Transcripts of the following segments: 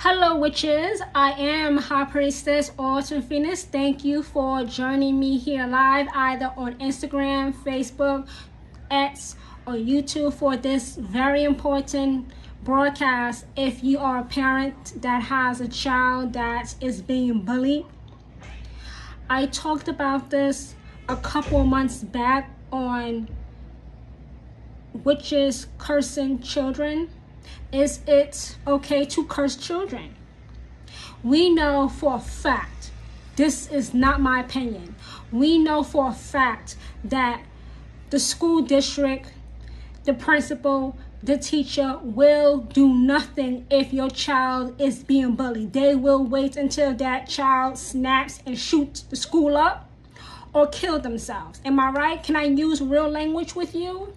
Hello, witches. I am High Priestess Autumn Phoenix. Thank you for joining me here live, either on Instagram, Facebook, X, or YouTube for this very important broadcast. If you are a parent that has a child that is being bullied, I talked about this a couple months back on witches cursing children. Is it okay to curse children? We know for a fact, this is not my opinion, we know for a fact that the school district, the principal, the teacher will do nothing if your child is being bullied. They will wait until that child snaps and shoots the school up or kill themselves. Am I right? Can I use real language with you?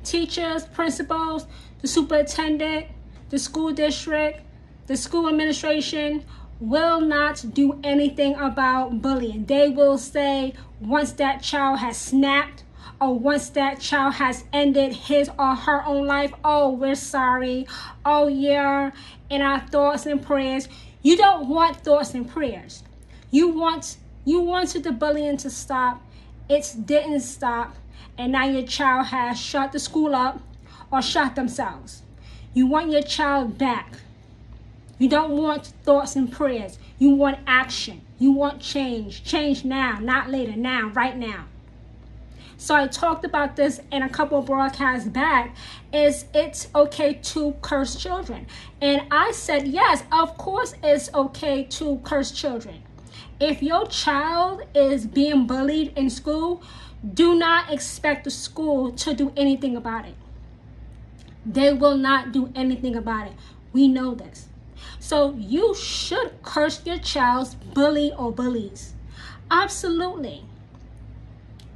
Teachers, principals, the superintendent, the school district, the school administration will not do anything about bullying. They will say once that child has snapped or once that child has ended his or her own life, oh, we're sorry. Oh, yeah, in our thoughts and prayers. You don't want thoughts and prayers. You wanted the bullying to stop. It didn't stop. And now your child has shut the school up or shot themselves. You want your child back. You don't want thoughts and prayers. You want action. You want change. Change now, not later. Now, right now. So I talked about this in a couple of broadcasts back. Is it okay to curse children? And I said, yes, of course it's okay to curse children. If your child is being bullied in school, do not expect the school to do anything about it. They will not do anything about it. We know this. So you should curse your child's bully or bullies. Absolutely.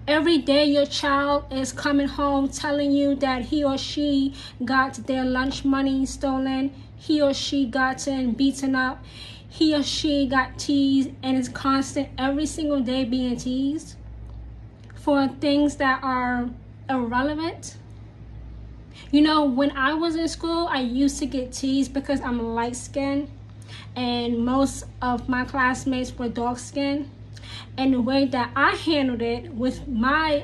Every day your child is coming home telling you that he or she got their lunch money stolen, he or she gotten beaten up, he or she got teased, and is constant every single day being teased for things that are irrelevant. You know, when I was in school, I used to get teased because I'm light-skinned and most of my classmates were dark-skinned. And the way that I handled it with my,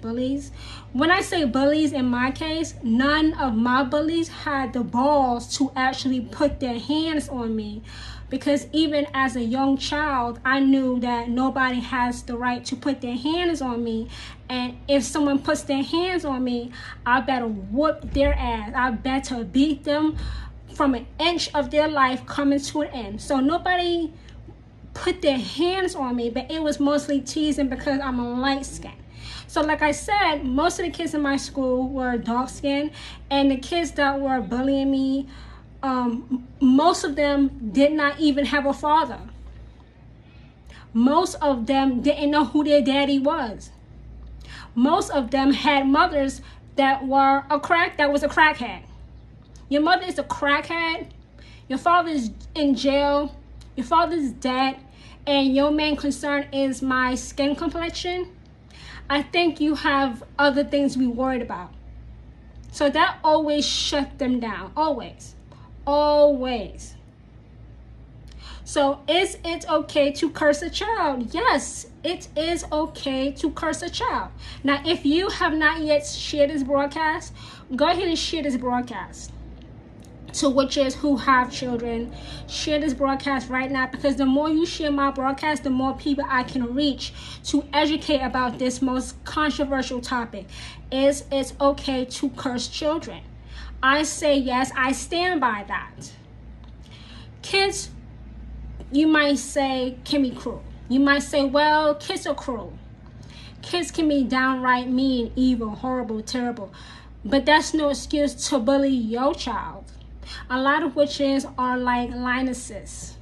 bullies. When I say bullies, in my case, none of my bullies had the balls to actually put their hands on me. Because even as a young child, I knew that nobody has the right to put their hands on me. And if someone puts their hands on me, I better whoop their ass. I better beat them from an inch of their life coming to an end. So nobody put their hands on me, but it was mostly teasing because I'm a light skin. So like I said, most of the kids in my school were dark skinned, and the kids that were bullying me, most of them did not even have a father. Most of them didn't know who their daddy was. Most of them had mothers that was a crackhead. Your mother is a crackhead, your father is in jail, your father's dead, and your main concern is my skin complexion. I think you have other things to be worried about. So that always shut them down, always. Always. So is it okay to curse a child? Yes, it is okay to curse a child. Now, if you have not yet shared this broadcast, go ahead and share this broadcast to witches who have children. Share this broadcast right now, because the more you share my broadcast, the more people I can reach to educate about this most controversial topic. Is it okay to curse children? I say yes, I stand by that. Kids, you might say, can be cruel. You might say, well, kids are cruel. Kids can be downright mean, evil, horrible, terrible. But that's no excuse to bully your child. A lot of witches are like lionesses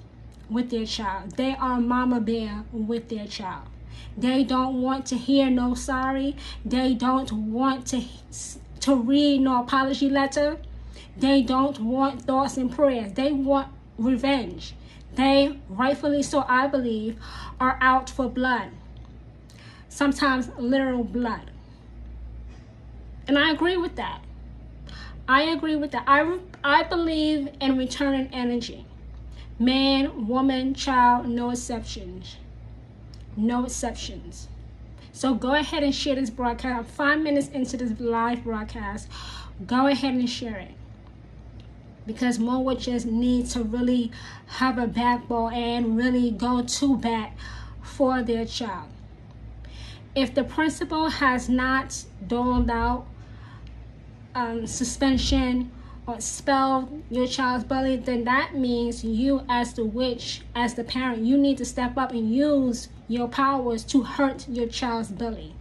with their child. They are mama bear with their child. They don't want to hear no sorry. They don't want to read no apology letter. They don't want thoughts and prayers. They want revenge. They, rightfully so, I believe, are out for blood. Sometimes literal blood. And I agree with that. I agree with that. I believe in returning energy. Man, woman, child, no exceptions. No exceptions. So go ahead and share this broadcast. I'm 5 minutes into this live broadcast. Go ahead and share it. Because more witches need to really have a backbone and really go to bat for their child. If the principal has not doled out suspension or expelled your child's bully, then that means you as the witch, as the parent, you need to step up and use your powers to hurt your child's bully.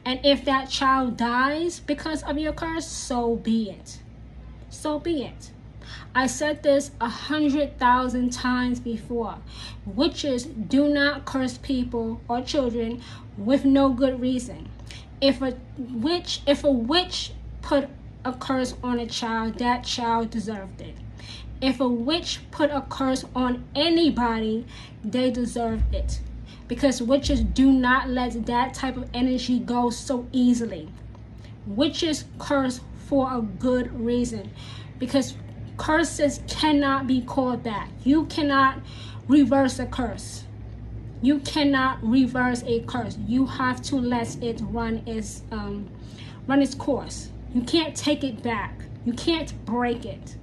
And if that child dies because of your curse, so be it. So be it. I said this 100,000 times before. Witches do not curse people or children with no good reason. If a witch put a curse on a child, that child deserved it. If a witch put a curse on anybody, they deserve it. Because witches do not let that type of energy go so easily. Witches curse for a good reason. Because curses cannot be called back. You cannot reverse a curse. You cannot reverse a curse. You have to let it run its course. You can't take it back. You can't break it.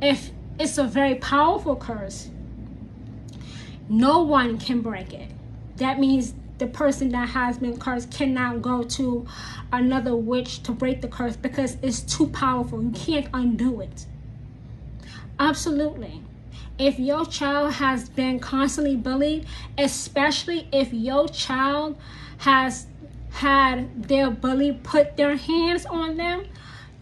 If it's a very powerful curse, no one can break it. That means the person that has been cursed cannot go to another witch to break the curse because it's too powerful. You can't undo it. Absolutely. If your child has been constantly bullied, especially if your child has had their bully put their hands on them,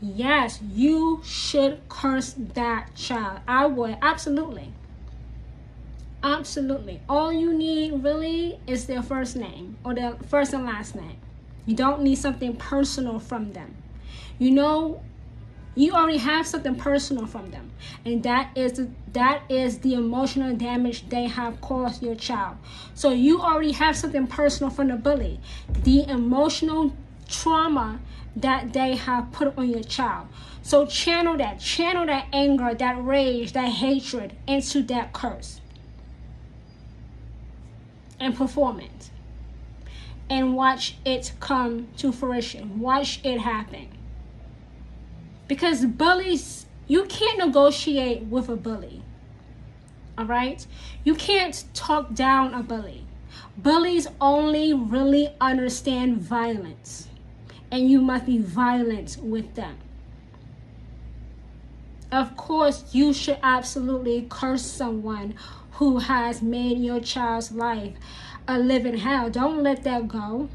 yes, you should curse that child. I would. Absolutely. Absolutely. All you need really is their first name or their first and last name. You don't need something personal from them. You know, you already have something personal from them, and that is the emotional damage they have caused your child. So you already have something personal from the bully, the emotional trauma that they have put on your child. So channel that anger, that rage, that hatred into that curse and perform it, and watch it come to fruition. Watch it happen. Because bullies, you can't negotiate with a bully. All right? You can't talk down a bully. Bullies only really understand violence, and you must be violent with them. Of course, you should absolutely curse someone who has made your child's life a living hell. Don't let that go.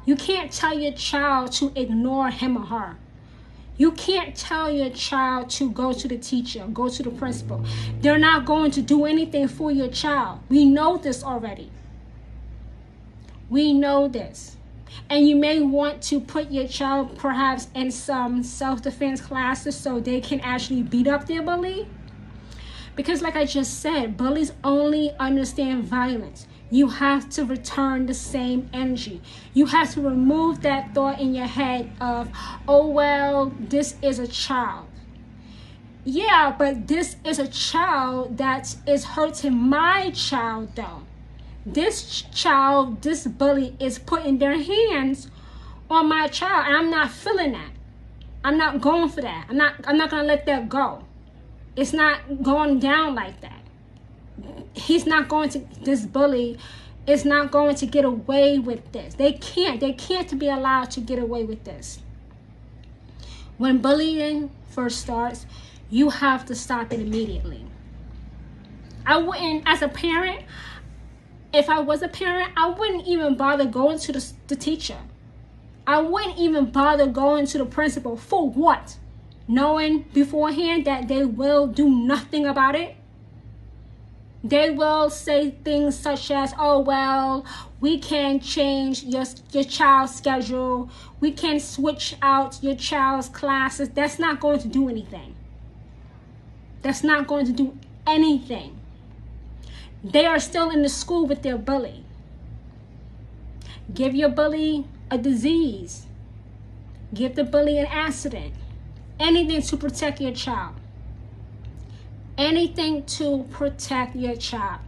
You can't tell your child to ignore him or her. You can't tell your child to go to the teacher, go to the principal. They're not going to do anything for your child. We know this already. We know this. And you may want to put your child perhaps in some self-defense classes so they can actually beat up their bully. Because like I just said, bullies only understand violence. You have to return the same energy. You have to remove that thought in your head of, oh, well, this is a child. Yeah, but this is a child that is hurting my child, though. This child, this bully is putting their hands on my child, and I'm not feeling that. I'm not going for that. I'm not going to let that go. It's not going down like that. This bully is not going to get away with this. They can't be allowed to get away with this. When bullying first starts, you have to stop it immediately. I wouldn't, as a parent, if I was a parent, I wouldn't even bother going to the teacher. I wouldn't even bother going to the principal. For what? Knowing beforehand that they will do nothing about it. They will say things such as, oh, well, we can change your child's schedule. We can switch out your child's classes. That's not going to do anything. That's not going to do anything. They are still in the school with their bully. Give your bully a disease. Give the bully an accident. Anything to protect your child. anything to protect your child.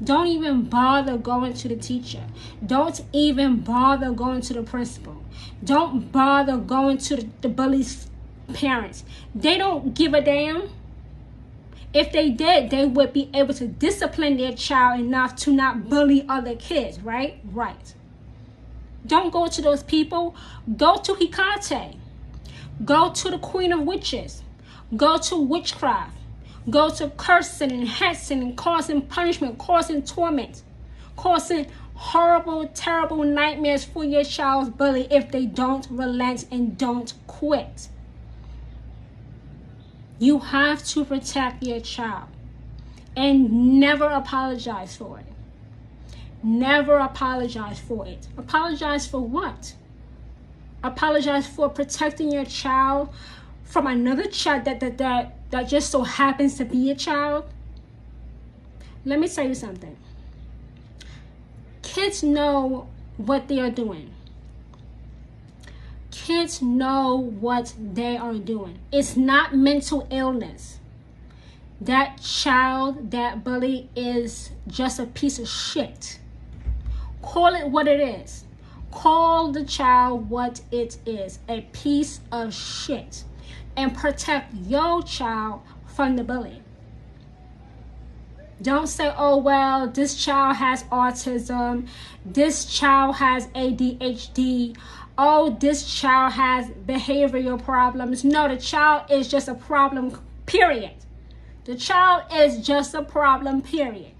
Don't even bother going to the teacher. Don't even bother going to the principal. Don't bother going to the bully's parents. They don't give a damn. If they did, they would be able to discipline their child enough to not bully other kids, right? Right. Don't go to those people. Go to Hecate. Go to the Queen of Witches. Go to witchcraft. Go to cursing and hexing and causing punishment, causing torment, causing horrible, terrible nightmares for your child's bully if they don't relent and don't quit. You have to protect your child and never apologize for it. Never apologize for it. Apologize for what? Apologize for protecting your child from another child that just so happens to be a child. Let me tell you something. Kids know what they are doing. Kids know what they are doing. It's not mental illness. That child, that bully is just a piece of shit. Call it what it is. Call the child what it is, a piece of shit. And protect your child from the bully. Don't say, oh, well, this child has autism. This child has ADHD. Oh, this child has behavioral problems. No, the child is just a problem, period. The child is just a problem, period.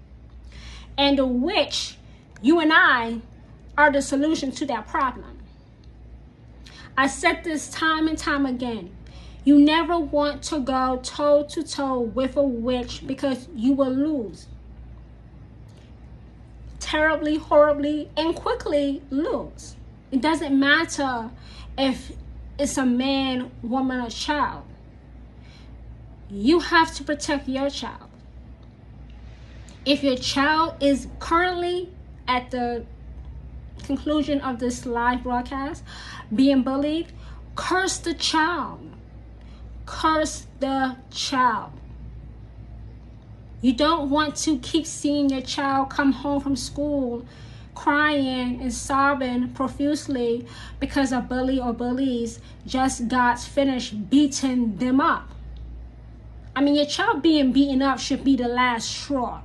And the witch, you and I, are the solution to that problem. I said this time and time again. You never want to go toe to toe with a witch because you will lose. Terribly, horribly, and quickly lose. It doesn't matter if it's a man, woman, or child. You have to protect your child. If your child is currently at the conclusion of this live broadcast being bullied, curse the child. Curse the child. You don't want to keep seeing your child come home from school crying and sobbing profusely because a bully or bullies just got finished beating them up. I mean, your child being beaten up should be the last straw.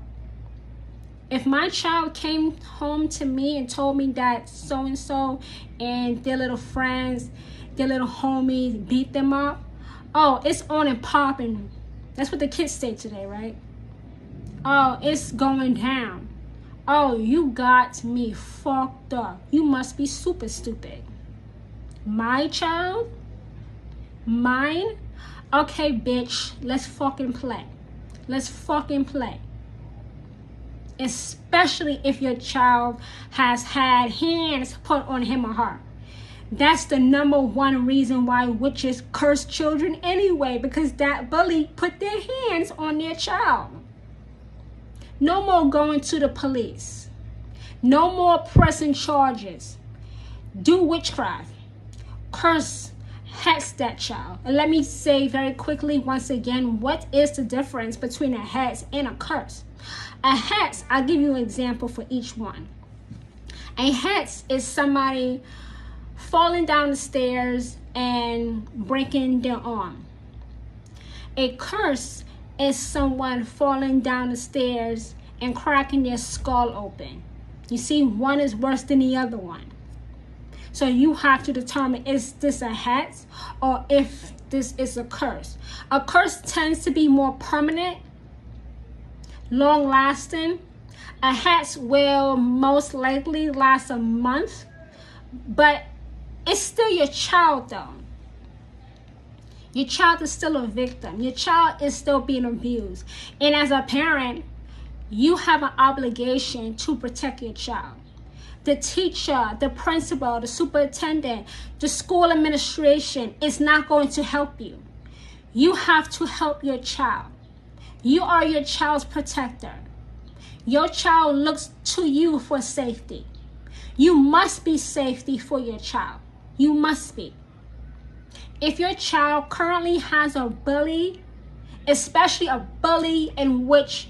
If my child came home to me and told me that so-and-so and their little friends, their little homies beat them up, oh, it's on and popping. That's what the kids say today, right? Oh, it's going down. Oh, you got me fucked up. You must be super stupid. My child? Mine? Okay, bitch, let's fucking play. Let's fucking play. Especially if your child has had hands put on him or her. That's the number one reason why witches curse children anyway, because that bully put their hands on their child. No more going to the police. No more pressing charges. Do witchcraft. Curse, hex that child. And let me say very quickly once again, what is the difference between a hex and a curse? A hex, I'll give you an example for each one. A hex is somebody falling down the stairs and breaking their arm. A curse is someone falling down the stairs and cracking their skull open. You see, one is worse than the other one. So you have to determine, is this a hex or if this is a curse? A curse tends to be more permanent, long lasting. A hex will most likely last a month, but it's still your child though. Your child is still a victim. Your child is still being abused. And as a parent, you have an obligation to protect your child. The teacher, the principal, the superintendent, the school administration is not going to help you. You have to help your child. You are your child's protector. Your child looks to you for safety. You must be safety for your child. You must be. If your child currently has a bully especially a bully in which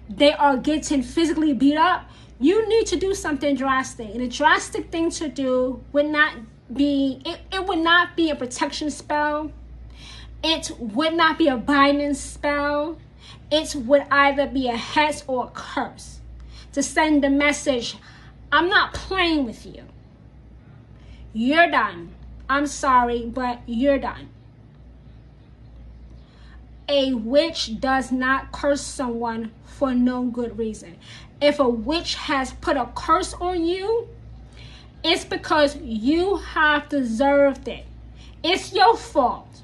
they are getting physically beat up, you need to do something drastic. And a drastic thing to do would not be, it would not be a protection spell. It would not be a binding spell. It would either be a hex or a curse to send the message, I'm not playing with you. You're done. I'm sorry, but you're done. A witch does not curse someone for no good reason. If a witch has put a curse on you, it's because you have deserved it. It's your fault.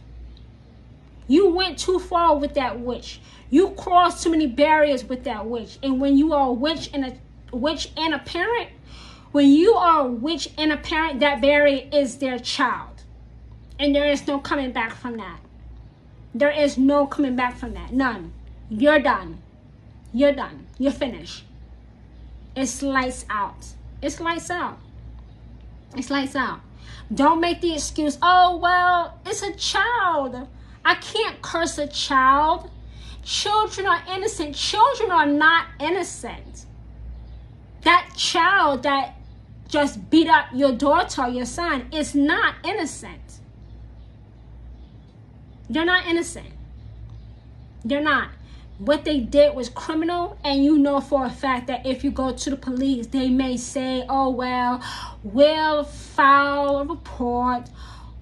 You went too far with that witch. You crossed too many barriers with that witch. And when you are a witch and a parent, when you are a witch and a parent, that barrier is their child. And there is no coming back from that. There is no coming back from that. None. You're done. You're done. You're finished. It's lights out. It's lights out. It's lights out. Don't make the excuse, oh, well, it's a child. I can't curse a child. Children are innocent. Children are not innocent. That child that just beat up your daughter or your son is not innocent. They're not innocent. They're not. What they did was criminal, and you know for a fact that if you go to the police, they may say, oh, well, we'll file a report.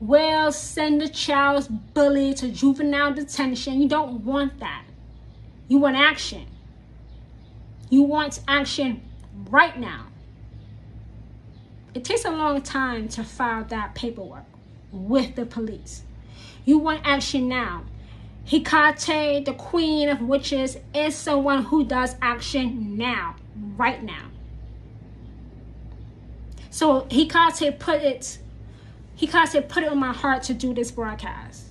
We'll send the child's bully to juvenile detention. You don't want that. You want action. You want action right now. It takes a long time to file that paperwork with the police. You want action now. Hecate, the queen of witches, is someone who does action now, right now. So Hecate put it on my heart to do this broadcast,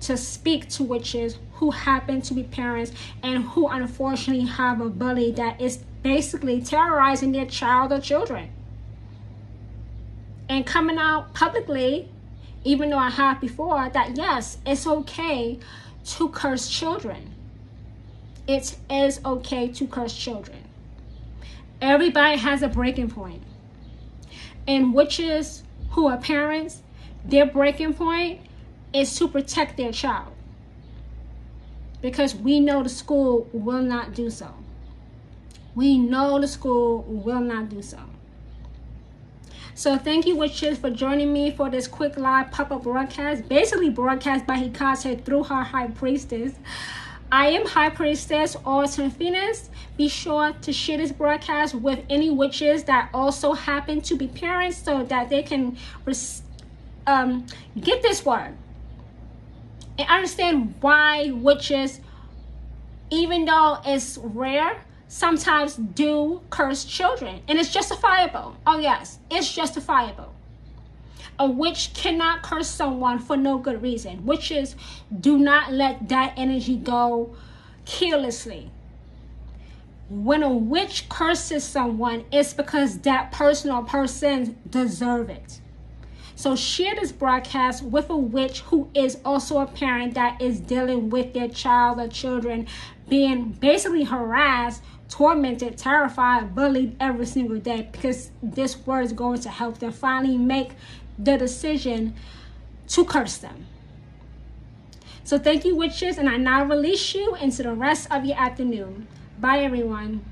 to speak to witches who happen to be parents and who unfortunately have a bully that is basically terrorizing their child or children. And coming out publicly, even though I have before, that yes, it's okay to curse children. It is okay to curse children. Everybody has a breaking point. And witches who are parents, their breaking point is to protect their child. Because we know the school will not do so. We know the school will not do so. So thank you, witches, for joining me for this quick live pop-up broadcast, basically broadcast by Hecate through her high priestess. I am High Priestess Autumn Phoenix. Be sure to share this broadcast with any witches that also happen to be parents so that they can get this word and understand why witches, even though it's rare, sometimes do curse children. And it's justifiable. Oh yes, it's justifiable. A witch cannot curse someone for no good reason. Witches do not let that energy go carelessly. When a witch curses someone, it's because that person or persons deserve it. So share this broadcast with a witch who is also a parent that is dealing with their child or children being basically harassed, tormented, terrified, bullied every single day, because this word is going to help them finally make the decision to curse them. So thank you, witches, and I now release you into the rest of your afternoon. Bye, everyone.